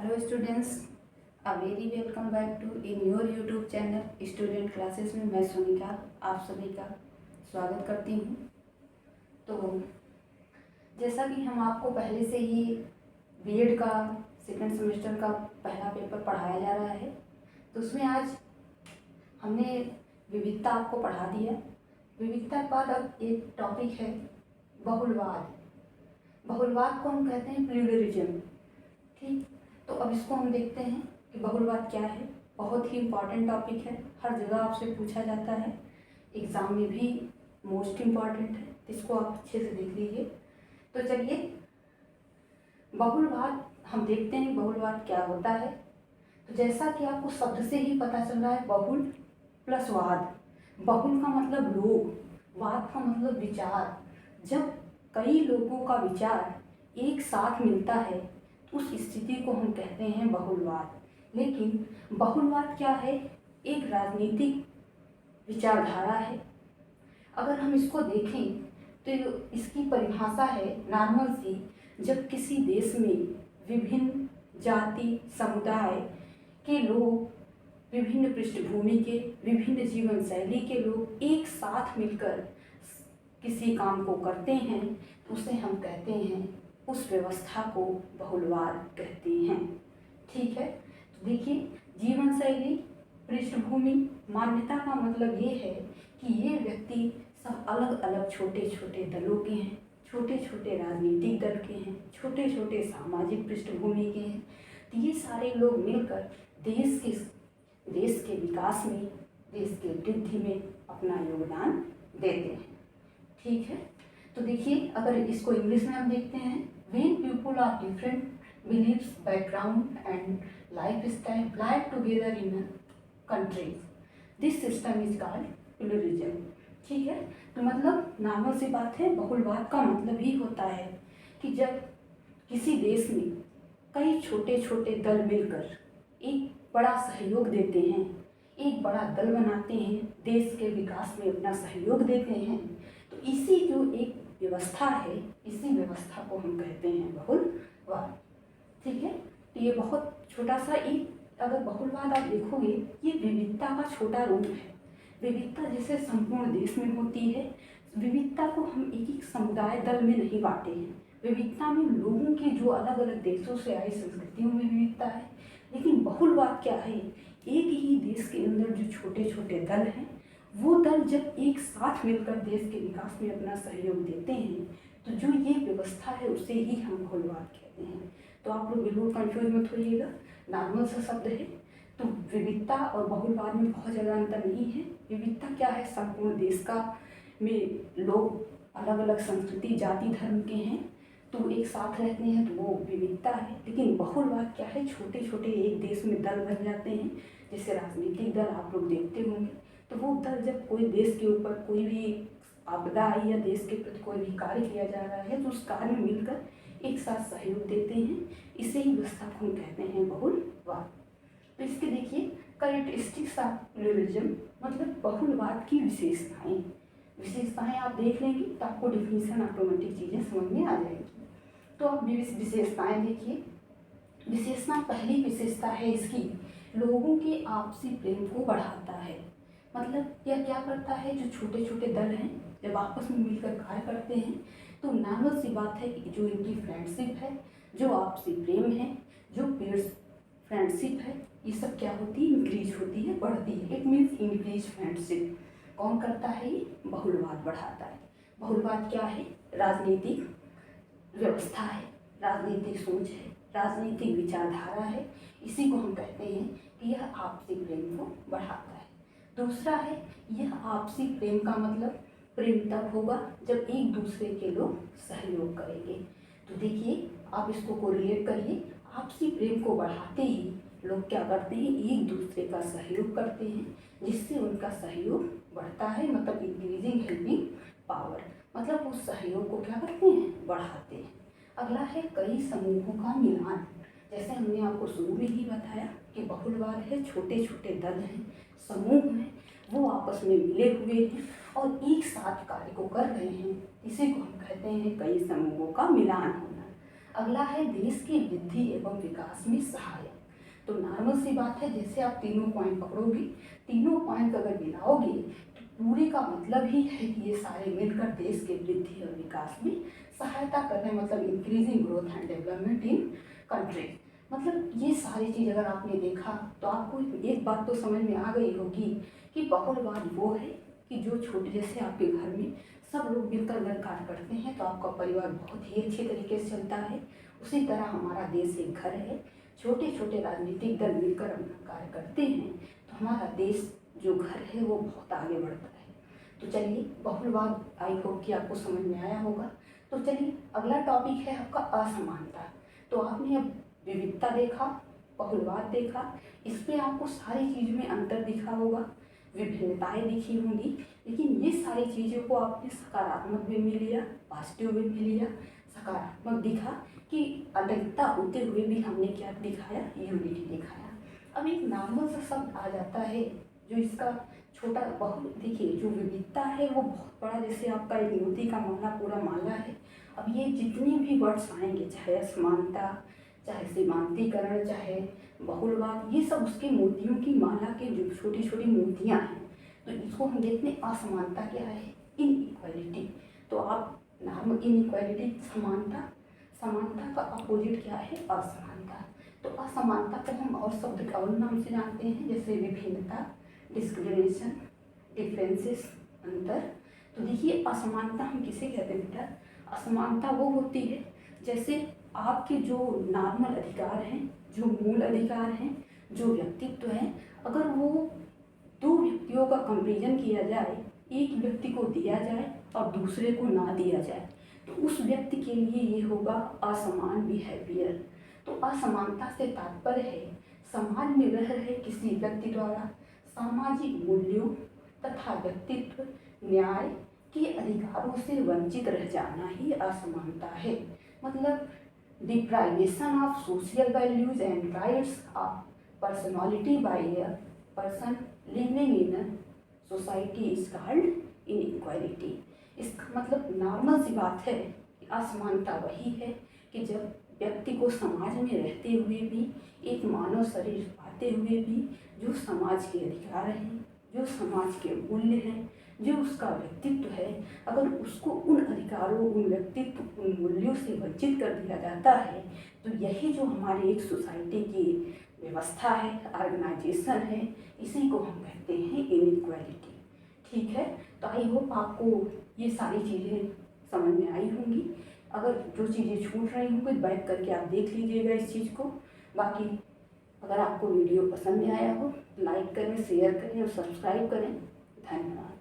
Hello students, a very welcome back to in your YouTube channel student classes में। मैं सोनिका आप सभी का स्वागत करती हूँ। तो जैसा कि हम आपको पहले से ही बीएड का सेकंड सेमेस्टर का पहला पेपर पढ़ाया जा रहा है, तो उसमें आज हमने विविधता आपको पढ़ा दिया। विविधता के बाद अब एक टॉपिक है बहुलवाद। बहुलवाद को हम कहते हैं प्लूरलिज्म। ठीक, तो अब इसको हम देखते हैं कि बहुलवाद क्या है। बहुत ही इम्पॉर्टेंट टॉपिक है, हर जगह आपसे पूछा जाता है, एग्ज़ाम में भी मोस्ट इम्पॉर्टेंट है, इसको आप अच्छे से देख लीजिए। तो चलिए बहुलवाद हम देखते हैं बहुलवाद क्या होता है। तो जैसा कि आपको शब्द से ही पता चल रहा है, बहुल प्लस वाद। बहुल का मतलब लोग, वाद का मतलब विचार। जब कई लोगों का विचार एक साथ मिलता है उस स्थिति को हम कहते हैं बहुलवाद। लेकिन बहुलवाद क्या है? एक राजनीतिक विचारधारा है। अगर हम इसको देखें तो इसकी परिभाषा है नॉर्मल सी। जब किसी देश में विभिन्न जाति समुदाय के लोग, विभिन्न पृष्ठभूमि के, विभिन्न जीवन शैली के लोग एक साथ मिलकर किसी काम को करते हैं तो उसे हम कहते हैं, उस व्यवस्था को बहुलवाद कहते हैं। ठीक है, तो देखिए जीवन शैली, पृष्ठभूमि, मान्यता का मतलब ये है कि ये व्यक्ति सब अलग अलग छोटे छोटे दलों के हैं, छोटे छोटे राजनीतिक दल के हैं, छोटे छोटे सामाजिक पृष्ठभूमि के हैं। तो ये सारे लोग मिलकर देश के विकास में, देश के वृद्धि में अपना योगदान देते हैं। ठीक है, तो देखिए अगर इसको इंग्लिश में हम देखते हैं, when people of different beliefs, background and lifestyle live together in a country, this system is called pluralism। ठीक है, तो मतलब नॉर्मल सी बात है, बहुलवाद का मतलब ही होता है कि जब किसी देश में कई छोटे छोटे दल मिलकर एक बड़ा सहयोग देते हैं, एक बड़ा दल बनाते हैं, देश के विकास में अपना सहयोग देते हैं, तो इसी जो एक व्यवस्था है, इसी व्यवस्था को हम कहते हैं बहुलवाद। ठीक है, तो ये बहुत छोटा सा एक, अगर बहुलवाद आप देखोगे, ये विविधता का छोटा रूप है। विविधता जैसे संपूर्ण देश में होती है, विविधता को हम एक एक समुदाय दल में नहीं बांटे हैं। विविधता में लोगों के जो अलग अलग देशों से आई संस्कृतियों में विविधता है। लेकिन बहुलवाद क्या है? एक ही देश के अंदर जो छोटे छोटे दल हैं, वो दल जब एक साथ मिलकर देश के विकास में अपना सहयोग देते हैं, तो जो ये व्यवस्था है उसे ही हम बहुलवाद कहते हैं। तो आप लोग बिल्कुल कंफ्यूज मत होइएगा, नॉर्मल सा शब्द है। तो विविधता और बहुलवाद में बहुत ज़्यादा अंतर नहीं है। विविधता क्या है? संपूर्ण देश का में लोग अलग अलग संस्कृति, जाति, धर्म के हैं, तो एक साथ रहते हैं, तो वो विविधता है। लेकिन बहुलवाद क्या है? छोटे छोटे एक देश में दल बन जाते हैं, जैसे राजनीतिक दल आप लोग देखते होंगे। तो वो दल जब कोई देश के ऊपर कोई भी आपदा आई या देश के प्रति कोई भी कार्य किया जा रहा है, तो उस कार्य में मिलकर एक साथ सहयोग देते हैं। इसे ही व्यवस्था को हम कहते हैं बहुलवाद। तो इसके देखिए कैरेक्टरिस्टिक्स ऑफ प्लूरलिज्म, मतलब बहुलवाद की विशेषताएं। विशेषताएं आप देख लेंगे तो आपको डिफिनीशन, ऑटोमेटिक चीज़ें समझ में आ जाएगी। तो अब विशेषताएं देखिए। विशेषता, पहली विशेषता है इसकी, लोगों के आपसी प्रेम को बढ़ाता है। मतलब यह क्या करता है? जो छोटे छोटे दल हैं जब आपस में मिलकर कार्य करते हैं, तो नॉर्मल सी बात है कि जो इनकी फ्रेंडशिप है, जो आपसी प्रेम है, जो फ्रेंडशिप है, ये सब क्या होती है? इंक्रीज होती है, बढ़ती है। It means increase friendship. कौन करता है? ये बहुलवाद बढ़ाता है। बहुलवाद क्या है? राजनीतिक व्यवस्था है, राजनीतिक सोच है, राजनीतिक विचारधारा है। इसी को हम कहते हैं कि यह आपसी प्रेम को बढ़ाता है। दूसरा है, यह आपसी प्रेम का मतलब प्रेम तब होगा जब एक दूसरे के लोग सहयोग करेंगे। तो देखिए आप इसको कोरिलेट करिए, आपसी प्रेम को बढ़ाते ही लोग क्या करते हैं? एक दूसरे का सहयोग करते हैं, जिससे उनका सहयोग बढ़ता है, मतलब इंक्रीजिंग हेल्पिंग पावर, मतलब उस सहयोग को क्या करते हैं? बढ़ाते हैं। अगला है कई समूहों का मिलान। जैसे हमने आपको शुरू में ही बताया कि बहुलवाद है, छोटे छोटे दल हैं, समूह हैं, वो आपस में मिले हुए हैं और एक साथ कार्य को कर रहे हैं, इसी को हम कहते हैं कई समूहों का मिलान होना। अगला है देश की वृद्धि एवं विकास में सहायक। तो नॉर्मल सी बात है, जैसे आप तीनों पॉइंट पकड़ोगे, तीनों पॉइंट अगर मिलाओगे तो पूरे का मतलब ही है कि ये सारे मिलकर देश के वृद्धि और विकास में सहायता कर रहे हैं, मतलब increasing growth and development in country. मतलब ये सारी चीज़ अगर आपने देखा तो आपको एक बात तो समझ में आ गई होगी कि बहुलवाद वो है कि जो छोटे, जैसे आपके घर में सब लोग मिलकर अगर कार्य करते हैं तो आपका परिवार बहुत ही अच्छे तरीके से चलता है। उसी तरह हमारा देश एक घर है, छोटे छोटे राजनीतिक दल मिलकर अपना कार्य करते हैं तो हमारा देश जो घर है वो बहुत आगे बढ़ता है। तो चलिए, बहुलवाद आई होप कि आपको समझ में आया होगा। तो चलिए, अगला टॉपिक है आपका असमानता। तो आपने अब विविधता देखा, बहुलवाद देखा, इस पे आपको सारी चीज़ में अंतर दिखा होगा, विभिन्नताएं दिखी होंगी, लेकिन ये सारी चीज़ों को आपने सकारात्मक वे में लिया, पॉजिटिव वे में लिया। सकारात्मक दिखा कि अनेकता होते हुए भी हमने क्या दिखाया, यूनिटी दिखाया। अब एक नॉर्मल सा शब्द आ जाता है जो इसका छोटा बहुत, देखिए जो विविधता है वो बहुत बड़ा, जैसे आपका एक मोती का माला पूरा माला है। अब ये जितने भी वर्ड्स आएंगे, चाहे असमानता, चाहे सीमांतीकरण, चाहे बहुलवाद, ये सब उसके मोतियों की माला के जो छोटी छोटी मोतियाँ हैं। तो इसको हम देखते हैं, असमानता क्या है, इनइक्वालिटी। तो आप नॉर्मल इनइक्वालिटी, समानता, समानता का अपोजिट क्या है, असमानता। तो असमानता को हम और शब्द और नाम से जानते हैं, जैसे विभिन्नता, डिस्क्रिमिनेशन, डिफरेंसेस, अंतर। तो देखिए, असमानता हम किसे कहते हैं बेटा, असमानता वो होती है जैसे आपके जो नॉर्मल अधिकार हैं, जो मूल अधिकार हैं, जो व्यक्तित्व हैं, अगर वो दो व्यक्तियों का कंपेरिजन किया जाए, एक व्यक्ति को दिया जाए और दूसरे को ना दिया जाए, तो उस व्यक्ति के लिए ये होगा असमान बिहेवियर। तो असमानता से तात्पर्य है समाज में रह रहे किसी व्यक्ति द्वारा सामाजिक मूल्यों तथा व्यक्तित्व, न्याय के अधिकारों से वंचित रह जाना ही असमानता है। मतलब deprivation of social values and rights of personality by a person living in a society is called inequality। इसका मतलब नॉर्मल सी बात है कि असमानता वही है कि जब व्यक्ति को समाज में रहते हुए भी, एक मानव शरीर पाते हुए भी, जो समाज के अधिकार हैं, जो समाज के मूल्य हैं, जो उसका व्यक्तित्व है, अगर उसको उन अधिकारों, उन व्यक्तित्व, उन मूल्यों से वंचित कर दिया जाता है, तो यही जो हमारी एक सोसाइटी की व्यवस्था है, ऑर्गेनाइजेशन है, इसी को हम कहते हैं इनइक्वालिटी। ठीक है, तो आई होप आपको ये सारी चीज़ें समझ में आई होंगी। अगर जो चीज़ें छूट रही होंगी बैक करके आप देख लीजिएगा इस चीज़ को। बाकी अगर आपको वीडियो पसंद में आया हो, लाइक करें, शेयर करें और सब्सक्राइब करें। धन्यवाद।